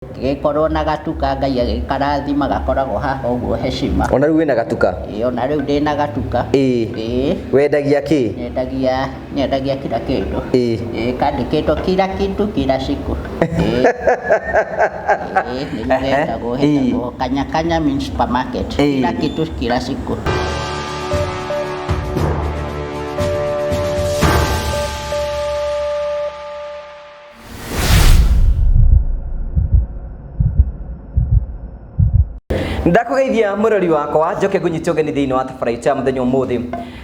Gĩkorwo na gatuka Ngai agĩkarathima gakoragwo haha ũguo heshima. Ona rĩu wĩna gatuka? Ona rĩu ndĩna gatuka. Wendagia kĩ? Nyendagia kila kĩndũ. Kandĩkĩtwo kila kitu kila siku. Nĩgetagwo kanya means supermarket. Kila kitu kila siku. Ndakugeithia murori wakwa njoke ngunyite ugeni thiini wa tabaraicha muthenya umuthi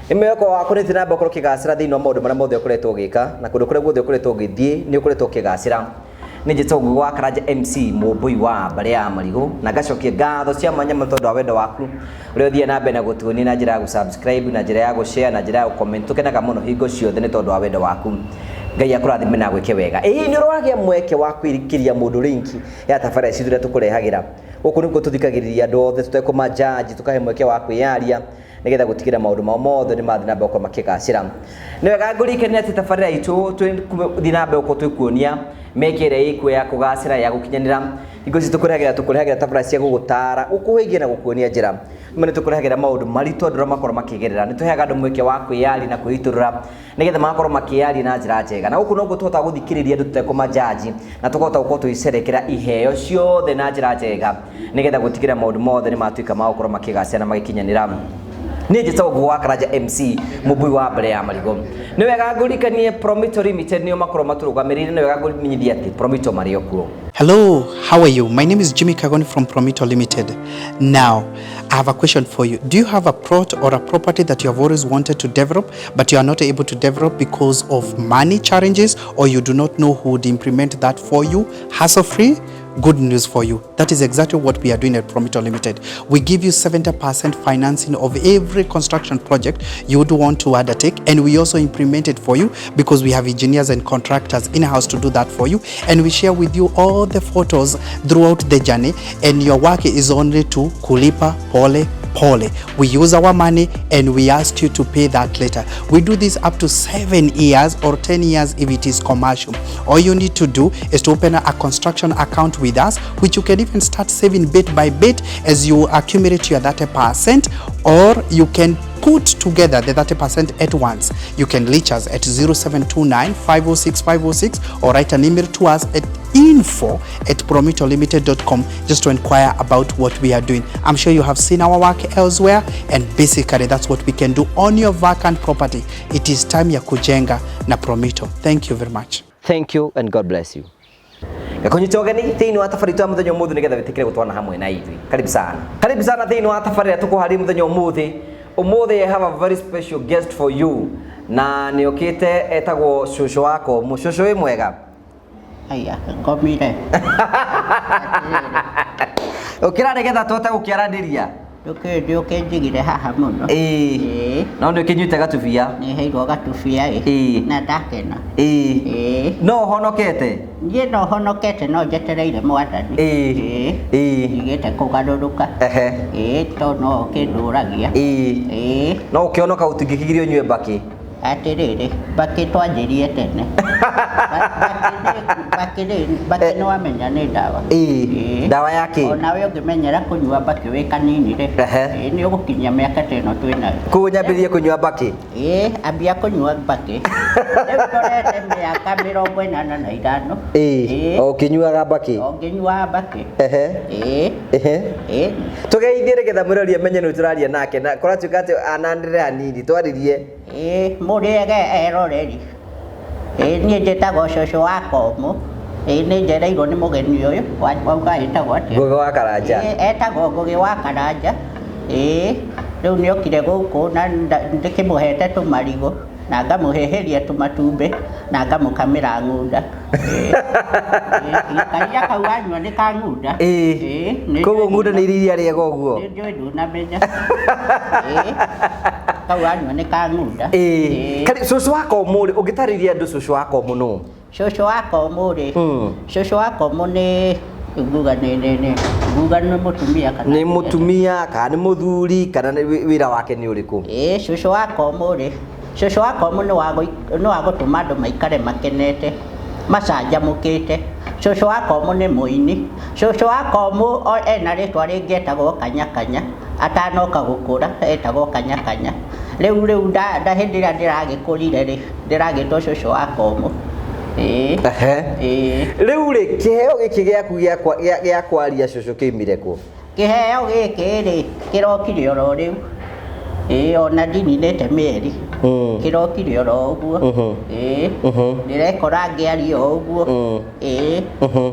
imeko wako ni tina mbokoro kigacira thiini wa maundu maria mothe ukoretwo ugika na kundu kuria guothe ukoretwo ugithie ni ukoretwo kigacira ni njito gwa Karanja MC mumbui wa bare ya marigo na gacokie ngatho cia mwanya mutondo wa wendo waku uria uthie na mbere na gutuoni na njira ya gusubscribe na njira ya gushare na njira ya comment ukenaga muno hingo ciothe ni tondu wa wendo waku Ngai akurathime na gwike wega ni urwagia mweke wa kwirikiria mundu linki ya tabaraicha turia tukurehagira Oku niko tuthikagiriria andu othe tutekuma jaji tukahe mweke wa kwiyaria nigetha gutigira maundu mao mothe ni mathi nambe uko makigacira ni wega ngurikania ati tabarira itu tuthi nambe uko twikuonia mekere ikwe ya kugacira ya gukinyanira ingo citu tukurehagira tabarira cia gugutara ukuhigia na gukuonia njira mane tukurehagira maundu maritu andu makoro makigerera ni tuheaga andu mweke wa kwiyari na kwiturura nigetha makoro makiyari na njira njega na uku no gutuhota guthikiriria andu tutekuma jaji na tukahota gukorwo twicerekera iheo ciothe na njira njega nigetha gutigira maundu mothe ni matuika ma gukorwo makigacira na magikinyanira ni njito gwa Karanja MC mubui wa bare ya marigo ni wega ngurikanie Promito Limited ni makoro maturugamirire ni wega nguminyithia ati Promito Mario kuo. Hello, how are you? My name is Jimmy Kagoni from Promito Limited. Now, I have a question for you. Do you have a plot or a property that you have always wanted to develop, but you are not able to develop because of money challenges, or you do not know who would implement that for you, hassle-free? Good news for you. That is exactly what we are doing at Promito Limited. We give you 70% financing of every construction project you would want to undertake, and we also implement it for you because we have engineers and contractors in-house to do that for you, and we share with you all the photos throughout the journey, and your work is only to kulipa pole pole. We use our money and we ask you to pay that later. We do this up to 7 years or 10 years if it is commercial. All you need to do is to open a construction account with us, which you can even start saving bit by bit as you accumulate your 30%, or you can put together the 30% at once. You can reach us at 0729 506 506 or write an email to us at info@promitolimited.com just to inquire about what we are doing. I'm sure you have seen our work elsewhere, and basically that's what we can do on your vacant property. It is time ya kujenga na Promito. Thank you very much. Thank you and God bless you. Gakunyita ugeni thiini wa tabarira twa muthenya umuthi nigetha witikire gutwana hamwe na ithui. Karibu sana thiini wa tabarira tukuhari muthenya umuthi. Umuthi I have a very special guest for you. Na niokite etagwo shosho wako. Mushosho wi mwega? Aya, ngomire. Ukira nigetha tuhote gukiarandiria. Nduke njigire haha muno. No ndu kinyuite gatubia. Ni heirwo gatubia na ndakena. No honokete. Nie no honokete no njetereire mwathani. Nigete kugaruruka. To no kinduragia. No ukionoka utingikigirio nywe baki. Atiriri baki twanjirie tene. Baki no amenya ni dawa. Dawa yake. Ona we ungimenyera kunyua baki we kanini ri. Ni ugukinya miaka teno twina. Kunyambirie kunyua baki. Ambia kunyua baki. Leo torete miaka 45. Ukinyuaga baki. Ukinyua baki. Tugeithire getha murori amenye no turaria nake na kuratuka ati anandire anini twaririe. Muriege eroreri. Nie njĩtagwo cũcũ wa Komu. Nĩ njereirwo nĩ mũgeni ũyũ wauga etagwo atĩa? Ngũgĩ wa Karanja. Etagwo Ngũgĩ wa Karanja. Rĩu nĩ okire gũkũ na ndĩkĩmũhete tũmarigũ na ngamũheheria tũmatumbĩ na ngamũkamĩra ng'unda. Karia kau anyua nĩ ka ng'unda. Koguo ng'unda nĩ iria rĩega ũguo. Nĩ njũĩ ndunamenya. Kau anyua nĩ ka ng'unda. Cũcũ wa Komu ũngĩtarĩria andũ cũcũ wa Komu nũ? Cũcũ wa Komu rĩ. Cũcũ wa Komu nĩ nguga nĩ mũtumia kana nĩ mũtumia kana nĩ mũthuri kana wĩra wake nĩ ũrĩkũ? Cũcũ wa Komu rĩ. Cũcũ wa Komu nĩ wa gũtũma andũ maikare makenete. macanjamũkĩte. Cũcũ wa Komu nĩ mũini. Cũcũ wa Komu ena rĩtwa rĩngĩ etagwo Kanyakanya, atanoka gũkũra etagwo Kanyakanya. Rĩu hĩndĩ ĩrĩa ndĩragĩkũrire rĩ, ndĩragĩtwo cũcũ wa Komu. Rĩu rĩ kĩheo gĩkĩ gĩaku gĩa kwaria cũcũ kĩumire kũ? Kĩheo gĩkĩ rĩ kĩrokire oro rĩu. Ona ndininĩte mĩeri kĩrokire oro ũguo. Ndĩrekora ngĩaria o ũguo.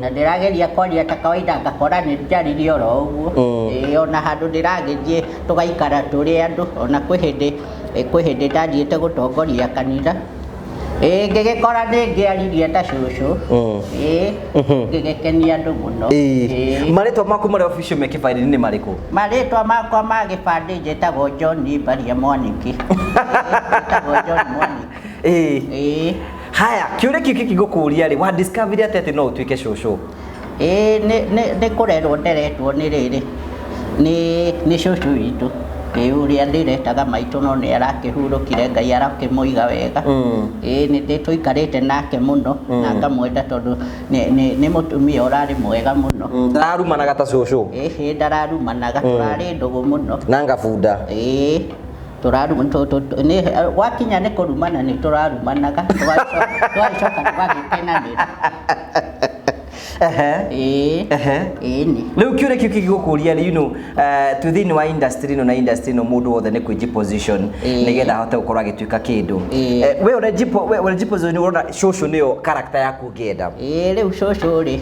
Na ndĩrageria kwaria ta kawaida ngakora nĩ njaririe oro ũguo. Ona handũ ndĩragĩthiĩ tũgaikara tũrĩ andũ, ona kwĩ hĩndĩ ndathiĩte gũtongoria kanitha. Ngĩgĩkora nĩngĩaririe ta cũcũ. Ngĩgĩkenia andũ mũno. Marĩtwa maku marĩa official me kĩbandĩ-inĩ nĩ marĩkũ? Marĩtwa makwa ma gĩbandĩ njĩtagwo John Mbaria Mwaniki. Njĩtagwo John Mwaniki. Haya, kĩũria kĩu gĩgũkũria rĩ, wa discover atĩ no ũtuĩke cũcũ? Nĩ kũrerwo nderetwo nĩ rĩrĩ. Nĩ cũcũ witũ. Ũrĩa ndĩretaga maitũ no nĩ arakĩhurũkire, Ngai arakĩmũiga wega. Nĩ tũikarĩte nake mũno na ngamwenda tondũ nĩ mũtumia ũrarĩ mwega mũno. Ndararumanaga ta cũcũ? Ndararumanaga, tũrarĩ ndũgũ mũno. Na ngabunda? Wakinya nĩ kũrumana nĩ tũrarumanaga, tũgacoka tũgagĩkenanĩra. Rĩu kĩũria kĩu kĩgũkũria rĩ, tu thĩinĩ wa industry ĩno na industry ĩno mũndũ wothe nĩ kwĩji position nĩgetha ahote gũkorwo agĩtuĩka kĩndũ. We ũrĩ position ũrona cũcũ nĩyo character yaku ũngĩenda? Rĩu cũcũ rĩ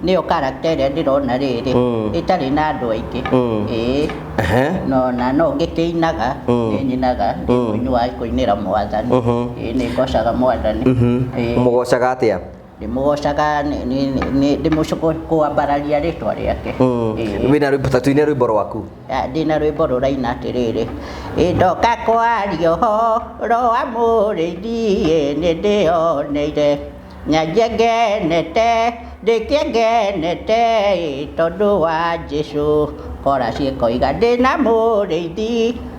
nĩyo character ĩrĩa ndĩrona rĩrĩ ĩtarĩ na andũ aingĩ. No ngĩkĩinaga nĩ nyinaga ndĩ mũini wa kũinĩra Mwathani. Nĩ ngocaga Mwathani. Mũgocaga atĩa? Ndĩmũgocaga ndĩmũkwambararia rĩtwa rĩake. Wĩna rwĩmbo ta tuine rwĩmbo rwaku? Ndĩna rwĩmbo rũraina atĩrĩrĩ: ndoka kwaria ũhoro wa mũrĩithi nĩ ndĩoneire, nyanjia ngenete ndĩkĩngenete tondũ wa Jesũ. Kora ciĩkoiga ndĩna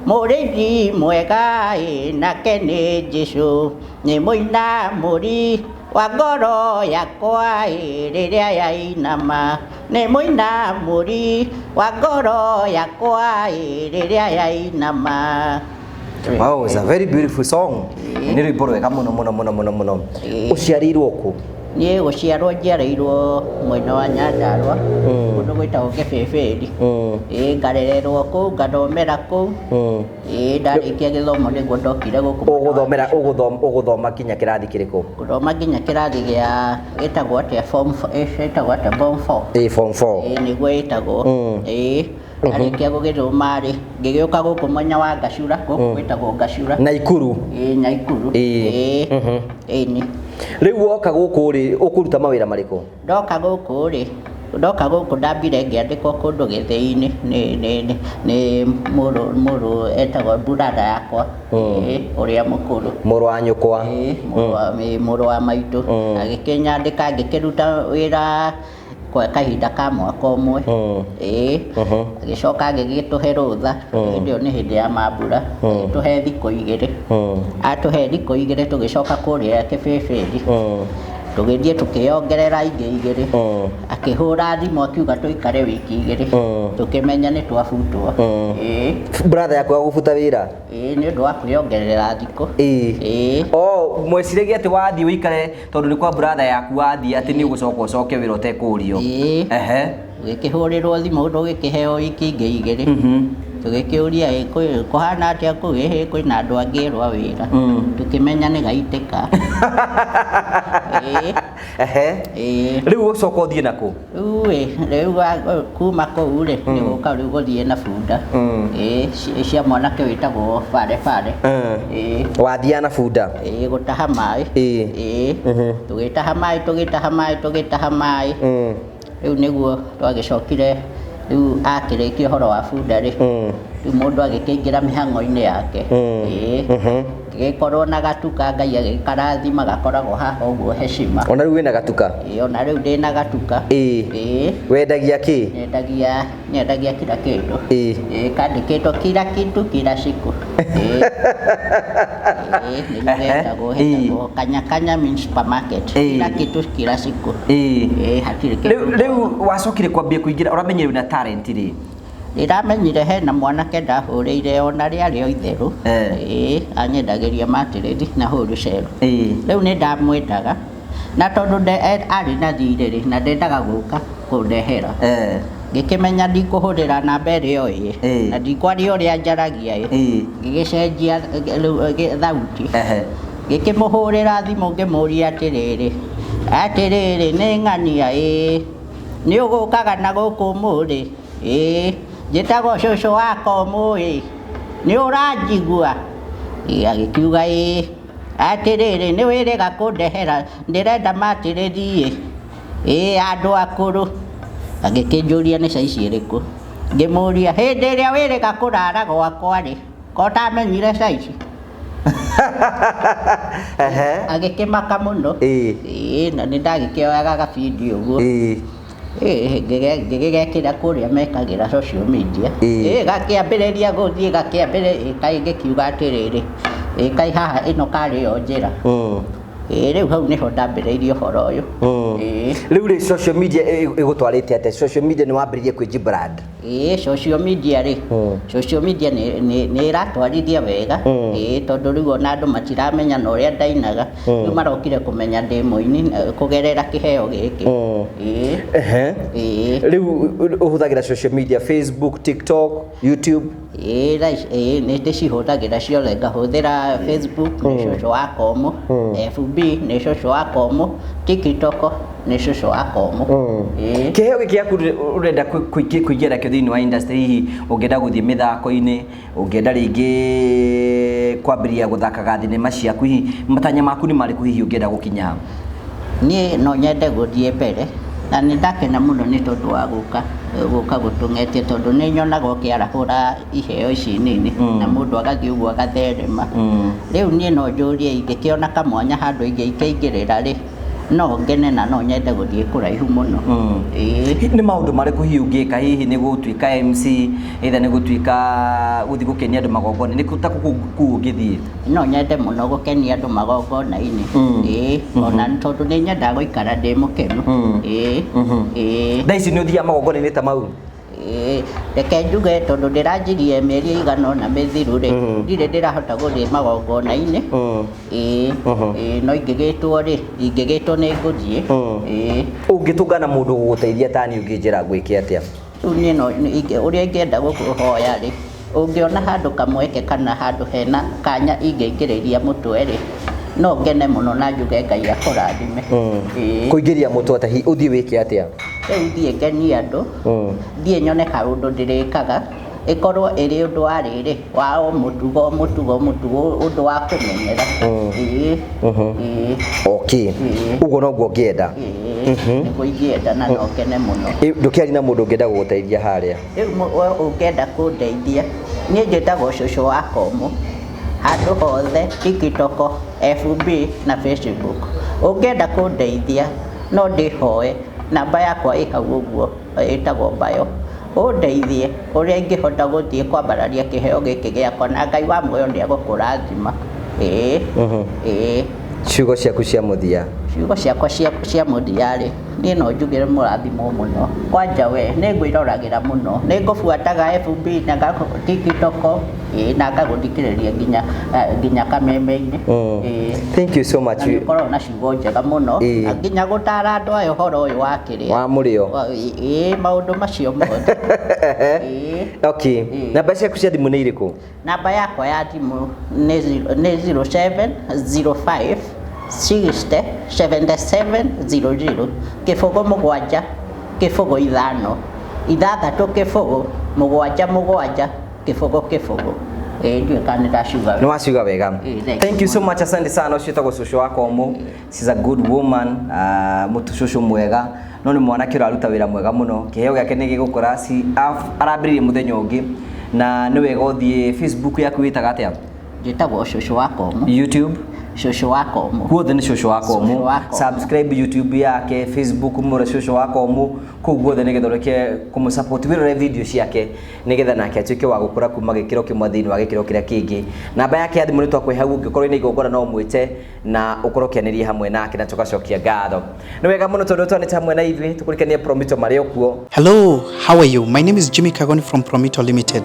mũrĩithi mwega nake nĩ Jesũ. Nĩ mũina mũri wa ngoro yakwa rĩrĩa yainama. Nĩ mũina mũri wa ngoro yakwa rĩrĩa yainama. Wow, it's a very beautiful song. Nĩ rwĩmbo rwega mũno. Ũciarĩirwo kũ? Niĩ gũciarwo njiarĩirwo mwena wa Nyandarua kũndũ gwĩtagwo Kĩbĩbĩri. Ngarererwo kũu, ngathomera kũu. Ndarĩkia gĩthomo nĩguo ndokire gũkũ. Ũgũthoma nginya kĩrathi kĩrĩkũ? Gũthoma nginya kĩrathi gĩa gĩtagwo atĩa form 4. Form 4 nĩguo ĩtagwo. Ndarĩkia gũgĩthoma rĩ ngĩgĩũka gũkũ mwenya wa Gacura, gũkũ gwĩtagwo Gacura. Naikuru? Naikuru. Rĩu woka gũkũ rĩ ũkũruta mawĩra marĩkũ? Ndoka gũkũ ndambire ngĩandĩkwo kũndũ gĩthĩi-inĩ nĩ mũrũ etagwo brother yakwa ũrĩa mũkũrũ. Mũrũ wa nyũkwa? Mũrũ wa maitũ. Agĩkĩnyandĩka ngĩkĩruta wĩra kwa kahinda ka mwaka ũmwe. Agĩcoka agĩgĩtũhe rũtha, hĩndĩ ĩyo nĩ hĩndĩ ya mambura, agĩtũhe thikũ 2. Atũhe thikũ 2 tũgĩcoka kũrĩa Kĩbĩbĩri. Tũgĩthiĩ tũkĩongerera ingĩ 2. Akĩhũra thimũ akiuga tũikare wiki 2 tũkĩmenya nĩ twabutwo. Brother yakwa gũbuta wĩra? Nĩ ũndũ wa kwĩongerera thikũ. Mweciragia atĩ wathiĩ ũikare tondũ nĩ kwa brother yaku wathiĩ atĩ nĩ ũgũcoka ũcoke wĩra ũtekũrio? Tũgĩkĩhũrĩrwo thimũ tũgĩkĩheo wiki ingĩ 2. Tũgĩkĩũria kũhana atĩa kũu, kwĩna andũ angĩ erwa wĩra. Tũkĩmenya nĩ gaitĩka. Rĩu ũcoka ũthiĩ nakũ? Rĩu kuma kũu rĩ nĩgũka rĩu gũthiĩ na bunda cia mwanake wĩtagwo Bare. Wathiaga na bunda? Gũtaha maĩ. Tũgĩtaha maĩ. Rĩu nĩguo twagĩcokire. Rĩu akĩrĩkia ũhoro wa bunda rĩ mundu agikĩingĩra mĩhang'o-inĩ yake gĩkorwo na gatuka Ngai agĩkarathima gakoragwo haha ũguo heshima. Ona rĩu wĩna gatuka? Ona rĩu ndĩna gatuka. Wendagia kĩ? Nyendagia kila kĩndũ. Kandĩkĩtwo kila kitu kila siku. Hetagwo kanya means supermarket. Kila kitu kila siku. Hatirĩ kĩndũ. Rĩu wacokire kwambia kũingĩra, ũramenyire wĩna talent rĩ? Ndĩramenyire hena mwanake ndahũrĩire ona rĩarĩ o itherũ anyendagĩria matirĩri na wholesale. Rĩu nĩ ndamwendaga na tondũ arĩ na thirĩ rĩ na ndendaga gũka kũndehera ngĩkĩmenya ndikũhũthĩra namba ĩrĩa na ndikwaria ũrĩa njaragia ngĩgĩcenjia thauti ngĩkĩmũhũrĩra thimũ ngĩmũria atĩrĩrĩ nĩ ng'ania nĩ ũgũkaga na gũkũ ũmũthĩ njĩtagwo cũcũ wa Komu nĩ ũranjigua agĩkiuga atĩrĩrĩ nĩ wĩrĩga kũndehera ndĩrenda matirĩri andũ akũrũ agĩkĩnjũria nĩ caici ĩrĩkũ ngĩmũria hĩndĩ ĩrĩa wĩrĩga kũrara gwakwa rĩ ko ũtamenyire caici agĩkĩmaka mũno na nĩ ndagĩkĩoyaga gabindi ũguo ngĩgĩgekĩra kũrĩa mekagĩra social media gakĩambĩrĩria gũthiĩ gakĩkiuga atĩrĩrĩ kai haha ĩno karĩ o njĩra rĩu hau nĩho ndambĩrĩirie ũhoro ũyũ. Rĩu rĩ social media ĩgũtwarĩte atĩa? Social media nĩ wambĩrĩirie kwĩji brand? Social media rĩ social media nĩ ĩratwarithia wega tondũ rĩu ona andũ matiramenya na ũrĩa ndainaga rĩu marokire kũmenya ndĩ mũini kũgerera kĩheo gĩkĩ. Rĩu ũhũthagĩra social media Facebook, TikTok, YouTube? Nĩ ndĩcihũthagĩra ciothe ngahũthĩra Facebook nĩ cũcũ wa Komu, FB nĩ cũcũ wa Komu, TikTok nĩ cũcũ wa Komu. Kĩheo gĩkĩ gĩaku ũrenda kũingĩra kĩo thĩinĩ wa industry hihi ũngĩenda gũthiĩ mĩthako-inĩ ũngĩenda rĩngĩ kwambĩrĩria gũthakaga thenema ciaku hihi matanya maku nĩ marĩkũ hihi ũngĩenda gũkinya hau? Niĩ no nyende gũthiĩ mbere na nĩ ndakena mũno nĩ tondũ wa gũka gũtũng'etie tondũ nĩ nyonaga ũkĩarahũra iheo ici nini na mũndũ agathiĩ ũguo agatherema. Rĩu niĩ no njũrie ingĩkĩona kamwanya handũ ingĩingĩrĩra rĩ no ngene na no nyende gũthiĩ kũraihu mũno. Nĩ maũndũ marĩkũ hihi ũngĩka hihi nĩ gũtuĩka MC either nĩ gũtuĩka gũthiĩ gũkenia andũ magongona nĩ ta kũu ũngĩthiĩ? No nyende mũno gũkenia andũ magongona-inĩ ona tondũ nĩ nyendaga gũikara ndĩ mũkenu. Thaa ici nĩ ũthiaga magongona-inĩ ta mau? Reke njuge tondũ ndĩranjirie mĩeri ĩigana ũna mĩthiru rĩ ndirĩ ndĩrahota gũthiĩ magongona-inĩ no ingĩgĩtwo nĩ ngũthiĩ. Ũngĩtũngana mũndũ gũgũteithia tani ũngĩnjĩra gwĩke atĩa? Rĩu ũrĩa ingĩenda gũkũhoya rĩ ũngĩona handũ kamweke kana handũ hena kanya ingĩingĩrĩria mũtwe rĩ no ngene mũno na njuge Ngai akũrathime. Kũingĩria mũtwe ta hihi ũthiĩ wĩke atĩa? Rĩu thiĩ ngenie andũ thiĩ nyone kaũndũ ndĩrĩkaga ĩkorwo ĩrĩ ũndũ wa rĩrĩ wa mũtugo ũndũ wa kũmenyera. Ũguo noguo ngĩenda? Nĩguo ingĩenda na no ngene mũno. Ndũkĩaria na mũndũ ũngĩenda gũgũteithia harĩa? Rĩu ũngĩenda kũndeithia niĩ njĩtagwo cũcũ wa Komu handũ hothe TikTok, FB na Facebook. Ũngĩenda kũndeithia no ndĩhoe namba yakwa ĩ hau ũguo ĩtagwo bio ũndeithie ũrĩa ingĩhota gũthiĩ kwambararia kĩheo gĩkĩ gĩakwa na Ngai wa muoyo nĩ agũkũrathima. Ciugo ciaku cia mũthia? Ciugo ciakwa cia mũthia rĩ niĩ no njugĩre mũrathimo mũno kwanja we nĩ ngwĩroragĩra mũno nĩ ngũbuataga FB na TikTok na ngagũthikĩrĩria nginya kameme-inĩ. Thank you so much. Na nĩũkoragwo na ciugo njega mũno na nginya gũtara andũ aya ũhoro ũyũ wa kĩrĩa wa mũrĩo maũndũ macio mothe. Namba ciaku cia thimũ nĩ irĩkũ? Namba yakwa ya thimũ nĩ 0705 60 7700 kĩbũgũ mũgwanja kĩbũgũ ithano ithathatũ kĩbũgũ mũgwanja mũgwanja kĩbũgũ ndiũĩ kana nĩndaciuga wega. Nĩ waciuga wega. Thank you so much. Asante sana. Ũcio wĩtagwo cũcũ wa Komu. She's a good woman. Mũtu cũcũ mwega no nĩ mwanake ũraruta wĩra mwega mũno. Kĩheo gĩake nĩ gĩgũkora arambĩrĩirie mũthenya ũngĩ na nĩ wega ũthiĩ Facebook yaku wĩtaga atĩa njĩtagwo Cucu wa Komu YouTube Cucu wa Komu guothe nĩ Cucu wa Komu subscribe YouTube yake Facebook mũre Cucu wa Komu kũu guothe nĩgetha ũreke kũmũsupport wĩrore video ciake nĩgetha nake atuĩke wa gũkũra kuma gĩkĩro kĩmwe thĩinĩ wa gĩkĩro kĩrĩa kĩngĩ namba yake ya thimũ nĩ twakũhe hau ũngĩkorwo ina igongona no mwĩte na ũkorwo ũkĩanĩria hamwe nake na tũgacokia ngatho nĩ wega mũno tondũ twanĩte hamwe na ithuĩ tũkũrikania Promito marĩ okuo. Hello, how are you? My name is Jimmy Kagoni from Promito Limited.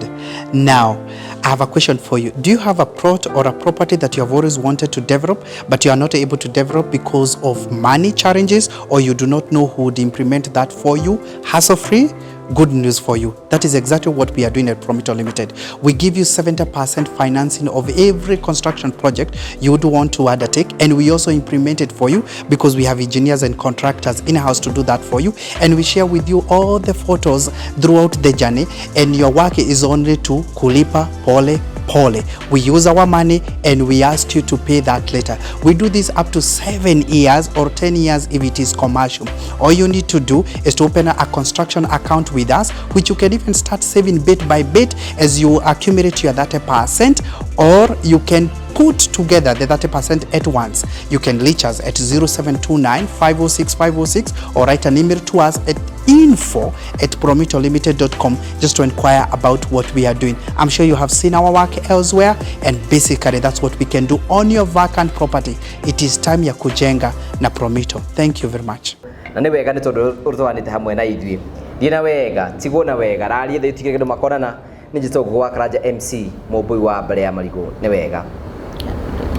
Now, I have a question for you. Do you have a plot or a property that you have always wanted to develop, but you are not able to develop because of money challenges, or you do not know who would implement that for you, hassle-free? Good news for you. That is exactly what we are doing at Promito Limited. We give you 70% financing of every construction project you would want to undertake, and we also implement it for you because we have engineers and contractors in-house to do that for you, and we share with you all the photos throughout the journey, and your work is only to kulipa pole pole. We use our money and we ask you to pay that later. We do this up to 7 years or 10 years if it is commercial. All you need to do is to open a construction account with us, which you can even start saving bit by bit as you accumulate your 30%, or you can put together the 30% at once. You can reach us at 0729 506 506 or write an email to us at info@promitolimited.com just to inquire about what we are doing. I'm sure you have seen our work elsewhere, and basically that's what we can do on your vacant property. It is time ya kujenga na Promito. Thank you very much. Na nĩ wega nĩ tondũ ũrũtwanĩte hamwe na ithuĩ thiĩ wega tigwo na wega rarie thĩ tigĩrĩre makorana nĩ njĩtwo gwa Karanja MC mũmbui wa mbere ya marigũ nĩ wega.